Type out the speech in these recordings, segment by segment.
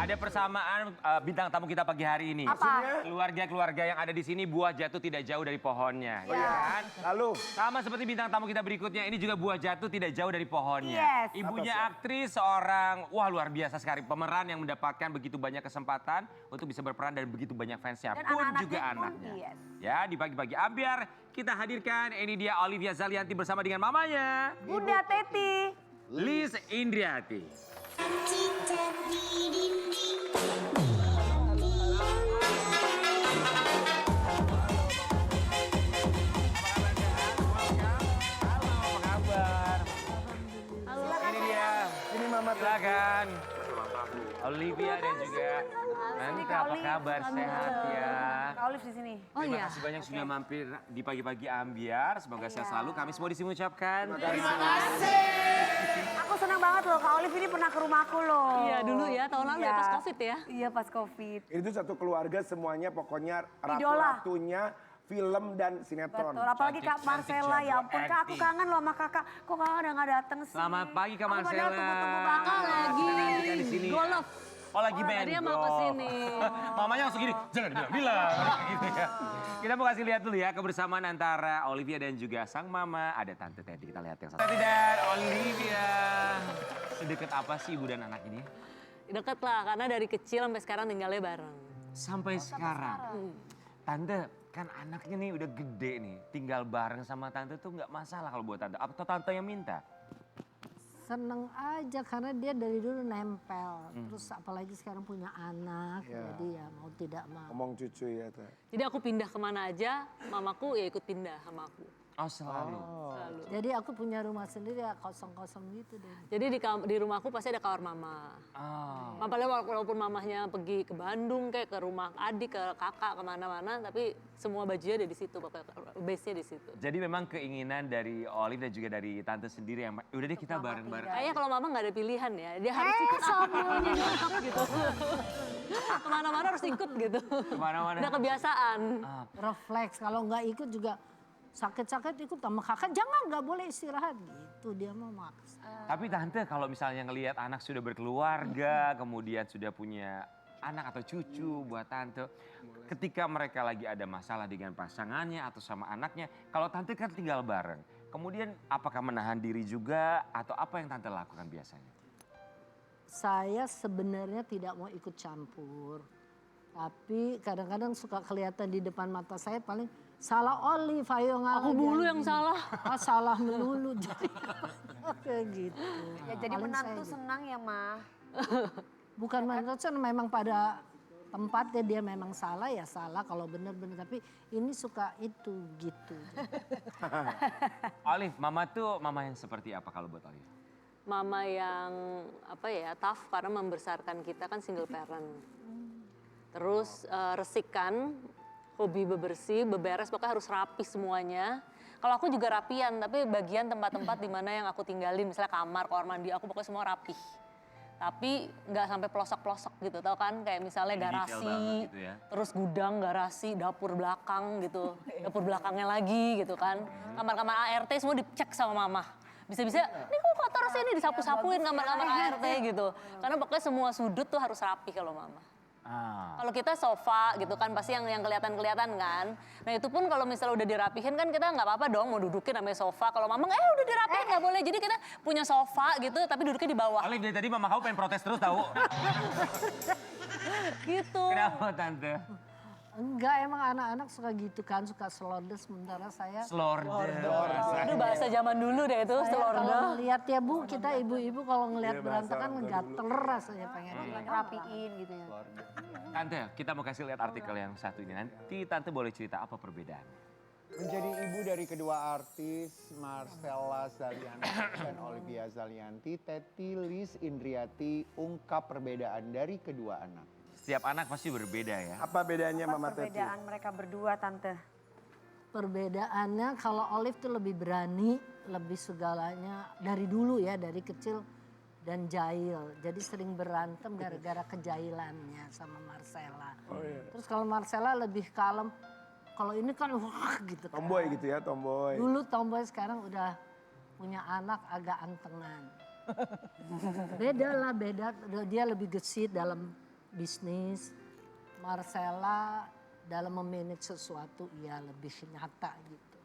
Ada persamaan bintang tamu kita pagi hari ini. Apa? Keluarga-keluarga yang ada di sini buah jatuh tidak jauh dari pohonnya. Ya. Ya kan? Lalu, Sama seperti bintang tamu kita berikutnya, ini juga buah jatuh tidak jauh dari pohonnya. Yes. Ibunya Apa sih? aktris, seorang, wah luar biasa sekali. Pemeran yang mendapatkan begitu banyak kesempatan untuk bisa berperan dan begitu banyak fansnya. Dan Pun anak-anaknya juga pun, anaknya. yes. Ya, di pagi-pagi ambiar kita hadirkan, ini dia Olivia Zalianty bersama dengan mamanya. Bunda Teti. Liz Indriati. Cinta di dinding. Apa kabar? Ini dia. ini Mama Teti. Silakan. Olivia dan juga Nanta, apa kabar? Sehat ya? Kak Olive di sini. Terima kasih banyak sudah mampir di pagi-pagi ambiar. Semoga sehat selalu. Kami semua di sini mengucapkan Aku senang banget loh, Kak Olive ini pernah ke rumahku loh. Iya dulu ya, tahun lalu ya Iya. pas Covid ya. Iya pas Covid. Itu satu keluarga semuanya pokoknya Idola. ratu-ratunya film dan sinetron. Betul, apalagi Kak Cantik, Marcella, cantik, ya ampun Kak, aku acting. kangen loh sama Kakak. Kok Kakak udah gak dateng sih? Selamat pagi Kak Aku padahal Marcella. tunggu-tunggu banget. Lagi Kita di sini. golf. Oh lagi main Dia mau golf. kesini. Mamanya langsung gini, jangan bilang-bilang. Gitu ya. Kita mau kasih lihat dulu ya kebersamaan antara Olivia dan juga sang mama. Ada Tante Teddy, kita lihat yang satu. Teddy dan Olivia. Sedekat apa sih ibu dan anak ini? Deket lah, karena dari kecil sampai sekarang tinggalnya bareng. Sampai sekarang. Tante, kan anaknya nih udah gede nih. Tinggal bareng sama Tante tuh nggak masalah kalau buat Tante. Atau Tante yang minta? Seneng aja karena dia dari dulu nempel. Terus apalagi sekarang punya anak, Ya. jadi ya mau tidak mau. Ngomong cucu ya. Teh. Jadi aku pindah kemana aja, mamaku ya ikut pindah sama aku. Oh selalu. Selalu. Jadi aku punya rumah sendiri ya kosong-kosong gitu deh. Jadi di rumahku pasti ada kamar mama. Oh. Apalagi walaupun mamahnya pergi ke Bandung kayak ke rumah adik, ke kakak, kemana-mana. Tapi semua bajunya ada di situ, base-nya di situ. Jadi memang keinginan dari Olive dan juga dari Tante sendiri yang udah deh kita bareng-bareng. Kayaknya kalau mama nggak ada pilihan ya, dia harus ikut semuanya gitu. Kemana-mana harus ikut gitu. Kemana-mana. Udah kebiasaan. Refleks, kalau nggak ikut juga sakit-sakit ikut sama kakak. Jangan, nggak boleh istirahat gitu, dia mau maksa. Tapi Tante kalau misalnya ngelihat anak sudah berkeluarga, kemudian sudah punya anak atau cucu buat Tante. Ketika mereka lagi ada masalah dengan pasangannya atau sama anaknya, kalau Tante kan tinggal bareng. Kemudian apakah menahan diri juga atau apa yang Tante lakukan biasanya? Saya sebenarnya tidak mau ikut campur. Tapi kadang-kadang suka kelihatan di depan mata saya paling salah Olive, ayo ngalah. Aku mulu jangan yang gini. salah. Salah melulu jadi kayak gitu. Ya jadi Paling menantu saya gitu. senang ya Ma. Bukan menurut memang pada tempatnya dia memang salah ya salah kalau benar-benar, tapi ini suka itu gitu. Olive, mama tuh mama yang seperti apa kalau buat Olive? Mama yang apa ya, tough karena membesarkan kita kan single parent. Terus resikan, hobi bebersih, beberes, pokoknya harus rapi semuanya. Kalau aku juga rapian, tapi bagian tempat-tempat di mana yang aku tinggalin, misalnya kamar, kamar mandi, aku pokoknya semua rapih. Tapi nggak sampai pelosok-pelosok gitu, tau kan? Kayak misalnya Detail garasi, banget gitu ya. terus gudang, garasi, dapur belakang gitu, dapur belakangnya lagi gitu kan. Kamar-kamar ART semua dicek sama mama. Bisa-bisa, ini kok kotor sih, ini disapu-sapuin kamar-kamar ART gitu. Karena pokoknya semua sudut tuh harus rapi kalau mama. Ah. Kalau kita sofa gitu kan pasti yang kelihatan-kelihatan kan. Nah itu pun kalau misalnya udah dirapihin kan kita nggak apa-apa dong mau dudukin namanya sofa. Kalau mama udah dirapihin nggak boleh. Jadi kita punya sofa gitu tapi duduknya di bawah. Olive dari tadi mama kamu pengen protes terus tahu. Gitu. Kenapa Tante? Enggak, emang anak-anak suka gitu kan, suka selorde, sementara saya Slorde. Itu bahasa zaman dulu deh itu selorde. kalau ngeliat ya Bu, kita ibu-ibu kalau ngeliat berantakan gatel rasanya pengen. Rapiin gitu ya. Tante, kita mau kasih lihat artikel yang satu ini. Nanti Tante boleh cerita apa perbedaannya. Menjadi ibu dari kedua artis Marcella Zalianty dan Olivia Zalianty, Teti Liz Indriati ungkap perbedaan dari kedua anak. Setiap anak pasti berbeda ya. Apa bedanya Mama Teti? Perbedaan mereka berdua Tante. Perbedaannya kalau Olive tuh lebih berani, lebih segalanya dari dulu ya, dari kecil dan jahil. Jadi sering berantem gara-gara kejailannya sama Marcella. Oh, iya. Terus kalau Marcella lebih kalem, kalau ini kan wah gitu kan. Tomboy gitu ya, tomboy. Dulu tomboy, sekarang udah punya anak agak antengan. Beda lah, beda. Dia lebih gesit dalam bisnis. Marcella dalam memanage sesuatu ya lebih nyata gitu.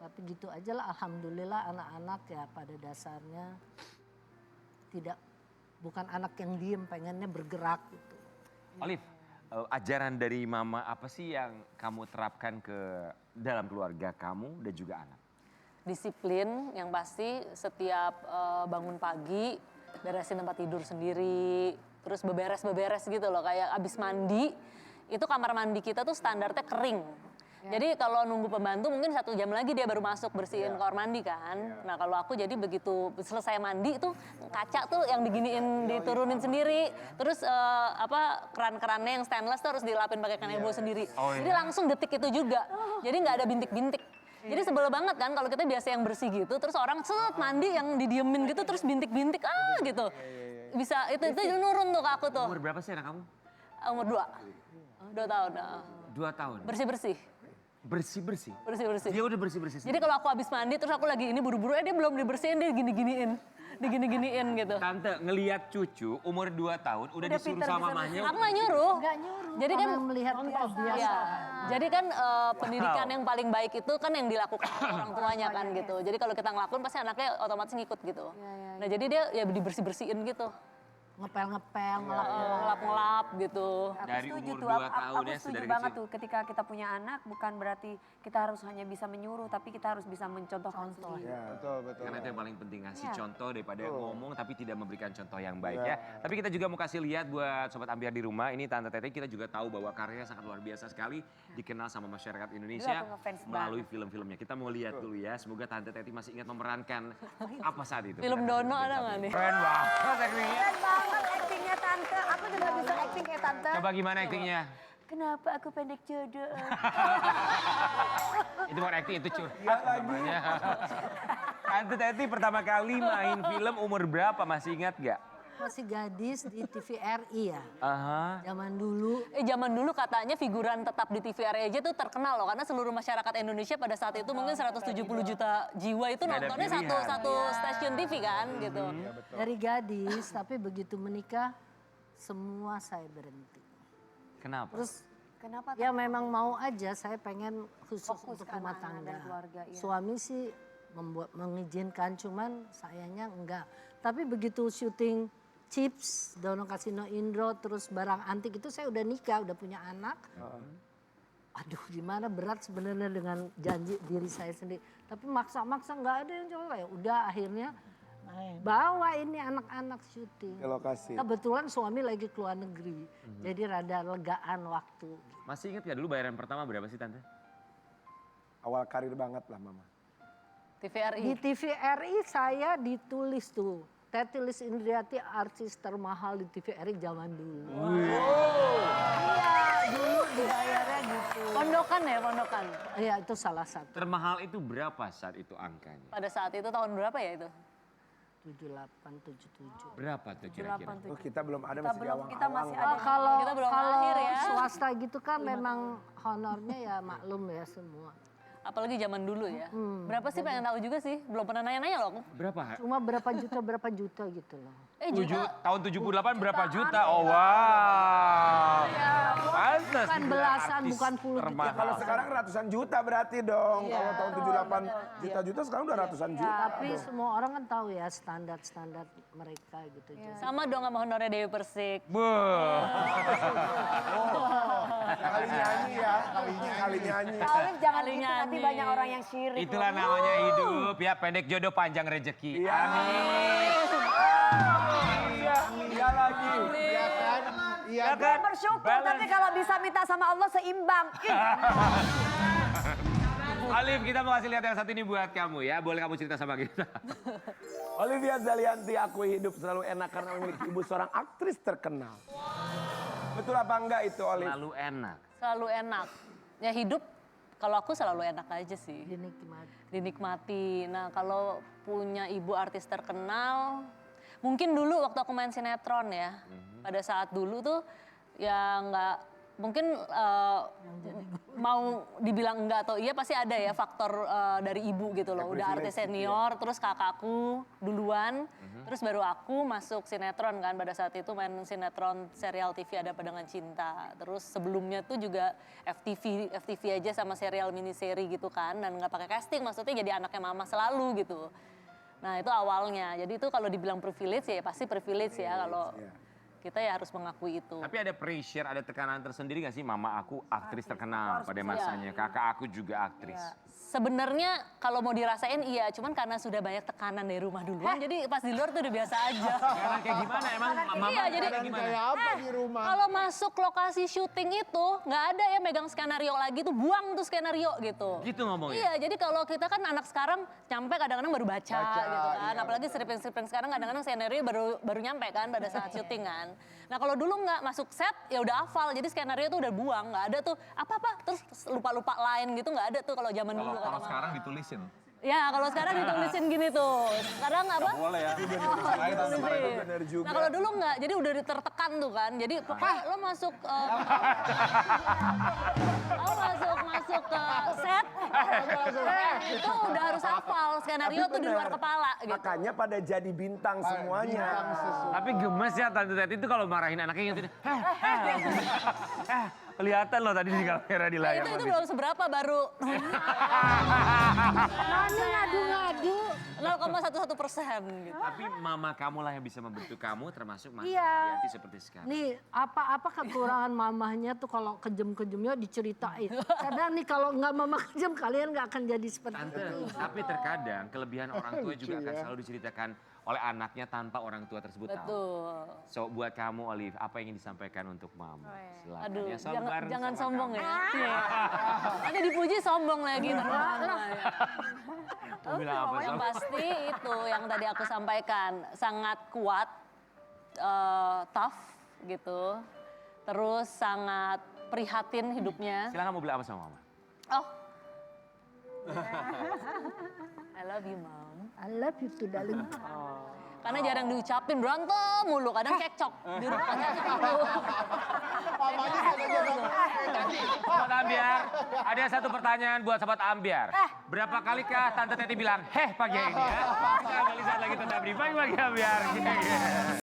Tapi gitu aja lah, alhamdulillah anak-anak ya pada dasarnya bukan anak yang diem, pengennya bergerak gitu. Olive, ajaran dari mama apa sih yang kamu terapkan ke dalam keluarga kamu dan juga anak? Disiplin yang pasti, setiap bangun pagi beresin tempat tidur sendiri, terus beberes gitu loh, kayak abis mandi itu kamar mandi kita tuh standarnya kering. Jadi kalau nunggu pembantu mungkin 1 jam lagi dia baru masuk bersihin kamar mandi kan. Nah kalau aku jadi begitu selesai mandi itu kaca tuh yang diginiin diturunin sendiri. Terus keran-kerannya yang stainless tuh harus dilapin pakai kanebo sendiri. Jadi langsung detik itu juga. Jadi nggak ada bintik-bintik. Jadi sebel banget kan kalau kita biasa yang bersih gitu, terus orang set mandi yang didiemin gitu terus bintik-bintik gitu. Bisa itu nurun tuh ke aku tuh. Umur berapa sih anak kamu? Umur 2 tahun. 2 tahun. Bersih-bersih. Bersih-bersih? Bersih-bersih. Dia udah bersih-bersih. Jadi kalau aku habis mandi terus aku lagi ini buru-buru dia belum dibersihin, dia digini-giniin gitu. Tante ngelihat cucu umur 2 tahun udah disuruh sama mamanya. Aku nggak nyuruh. Enggak nyuruh. Jadi kan melihat kebiasaan. ya, jadi kan pendidikan yang paling baik itu kan yang dilakukan oleh orang tuanya kan gitu. Jadi kalau kita ngelakuin pasti anaknya otomatis ngikut gitu. Nah jadi dia ya dibersih-bersihin gitu. Ngepel-ngepel, Ngelap-ngelap gitu. Dari Aku setuju umur tuh, 2 aku tahun ya, setuju sedari banget kecil. tuh ketika kita punya anak bukan berarti kita harus hanya bisa menyuruh tapi kita harus bisa mencontohkan sendiri. Betul. Karena itu yang paling penting, ngasih Iya. contoh daripada ngomong tapi tidak memberikan contoh yang baik ya. Tapi kita juga mau kasih lihat buat Sobat Ampiar di rumah, ini Tante Tete kita juga tahu bahwa karyanya sangat luar biasa sekali, dikenal sama masyarakat Indonesia Aku ngefans melalui film-filmnya. Kita mau lihat dulu ya, semoga Tante Tete masih ingat memerankan apa saat itu. Film Dono ada nggak nih? Keren banget actingnya. Keren banget actingnya Tante, aku juga bisa acting kayak Tante. Coba gimana actingnya? Kenapa aku pendek jodoh? Itu bukan acting, itu curhat namanya. Tante Tete pertama kali main film umur berapa, masih ingat gak? Masih gadis di TVRI ya. Aha. Zaman dulu Zaman dulu katanya figuran tetap di TVRI aja tuh terkenal loh, karena seluruh masyarakat Indonesia pada saat itu mungkin 170 juta jiwa itu Nggak ada nontonnya pilihan. satu stasiun TV kan gitu. dari gadis, tapi begitu menikah semua saya berhenti. Kenapa? Terus Kenapa? ya memang mau aja, saya pengen khusus Fokus untuk ke rumah anak-anak dan tangga. keluarga, iya. Suami sih mengizinkan, cuman sayangnya enggak. Tapi begitu syuting Chips, Dono Kasino Indro, terus barang antik itu saya udah nikah, udah punya anak. Aduh gimana berat sebenarnya dengan janji diri saya sendiri. Tapi maksa-maksa nggak ada yang coba ya. Udah akhirnya bawa ini anak-anak syuting. Ke lokasi. Kebetulan suami lagi keluar negeri, jadi rada legaan waktu. Masih ingat gak dulu bayaran pertama berapa sih Tante? Awal karir banget lah mama. Di TVRI. TVRI saya ditulis tuh, Tetilis Indriati artis termahal di TVRI zaman dulu. Iya, dulu dibayarnya gitu. Pondokan ya, pondokan. Iya itu salah satu, Termahal itu berapa saat itu angkanya? Pada saat itu tahun berapa ya itu? 78, 77. Berapa tuh kira-kira? Oh, kita belum ada Kita masih belum, kita masih awang-awang. ada. Kalau Kita belum kalau lahir ya. swasta gitu kan memang honornya ya maklum ya semua. Apalagi zaman dulu ya. Berapa sih pengen tahu juga sih, belum pernah nanya-nanya loh aku. Berapa? Cuma berapa juta gitu loh. Tahun 78 berapa juta? Oh wow. Pantes. Bukan belasan, bukan puluh juta. termahal. Kalau sekarang ratusan juta berarti dong. Kalau tahun 78 juta-juta sekarang udah ratusan juta. Tapi semua orang kan tahu ya standar-standar mereka gitu. Sama dong sama honornya Dewi Persik. Kali nyanyi ya, kali nyanyi. Kak Olive jangan Kali gitu, nanti nyanyi. banyak orang yang syirik. Itulah loh. namanya hidup ya, pendek jodoh panjang rezeki. Iya. Amin. Iya lagi. Iya kan? Iya Ya kan? Bersyukur, Balance. tapi kalau bisa minta sama Allah seimbang. Olive, kita mau kasih lihat yang satu ini buat kamu ya. Boleh kamu cerita sama kita. Olivia Zalianti, aku hidup selalu enak karena memiliki ibu seorang aktris terkenal. Betul apa enggak itu Olive? Lalu enak. Selalu enak. Ya hidup kalau aku selalu enak aja sih. Dinikmati. Dinikmati. Nah kalau punya ibu artis terkenal, mungkin dulu waktu aku main sinetron ya. Pada saat dulu tuh ya nggak mungkin mau dibilang enggak atau iya pasti ada ya faktor dari ibu gitu loh. Udah artis senior, terus kakakku duluan, terus baru aku masuk sinetron kan. Pada saat itu main sinetron serial TV Ada Pedangan Cinta. Terus sebelumnya tuh juga FTV aja sama serial miniseri gitu kan. Dan nggak pakai casting, maksudnya jadi anaknya mama selalu gitu. Nah itu awalnya. Jadi itu kalau dibilang privilege ya pasti privilege ya kalau kita ya harus mengakui itu. Tapi ada pressure, ada tekanan tersendiri gak sih? Mama aku aktris terkenal pada masanya, kakak aku juga aktris. Sebenarnya kalau mau dirasain iya, cuman karena sudah banyak tekanan dari rumah duluan, jadi pas di luar tuh udah biasa aja. Karena kayak gimana emang mama Iya, jadi kayak gimana? Kayak apa di rumah? kalau masuk lokasi syuting itu nggak ada ya megang skenario lagi tuh, buang tuh skenario gitu. Gitu ngomongnya? Iya, jadi kalau kita kan anak sekarang nyampe kadang-kadang baru baca gitu kan. iya, Apalagi stripping sekarang kadang-kadang skenario baru nyampe kan pada saat syuting kan. Nah kalau dulu nggak masuk set ya udah hafal, jadi skenario tuh udah buang, nggak ada tuh apa-apa terus lupa-lupa lain gitu, nggak ada tuh kalau zaman dulu. Kalau kata sekarang mama. ditulisin. Ya kalau sekarang ditulisin gini tuh. Sekarang apa? Boleh ya. Ditulisin. Bener juga. Nah kalau dulu nggak, jadi udah tertekan tuh kan. Jadi pokoknya lo masuk masuk ke set, itu udah harus hafal skenario tuh di luar kepala gitu. Makanya pada jadi bintang semuanya. Tapi gemes ya Tante Teti itu kalau marahin anaknya gitu. Kelihatan loh tadi di kamera di Nah, layar. itu belum seberapa baru Mana ngadu-ngadu. 0,11% gitu. Tapi mama kamu lah yang bisa membentuk kamu termasuk Mas Iya. Arianti seperti sekarang. Nih apa-apa kekurangan mamahnya tuh kalau kejem-kejemnya diceritain. Kadang nih kalau nggak mama kejem kalian nggak akan jadi seperti Tante, itu. tapi terkadang kelebihan orang tua juga akan selalu diceritakan oleh anaknya tanpa orang tua tersebut tahu. Betul. So buat kamu Olive, apa yang ingin disampaikan untuk mama? Silakan. Aduh, Ya, sabar jangan sama sombong kamu. ya. Iya. Nanti dipuji sombong lagi. Mau bilang apa, Yang Sob? pasti itu yang tadi aku sampaikan, sangat kuat, tough gitu. Terus sangat prihatin hidupnya. Silakan mau bilang apa sama mama? Oh. I love you, Mom. I love you too darling. Karena jarang diucapin, berantem mulu, kadang cekcok. Di rumah cekcok mulu. Sobat Ambiar, ada satu pertanyaan buat Sobat Ambiar. Berapa kalikah Tante Teti bilang, heh pagi ini ya? Kita kembali saat lagi tetap di Pagi Ambiar.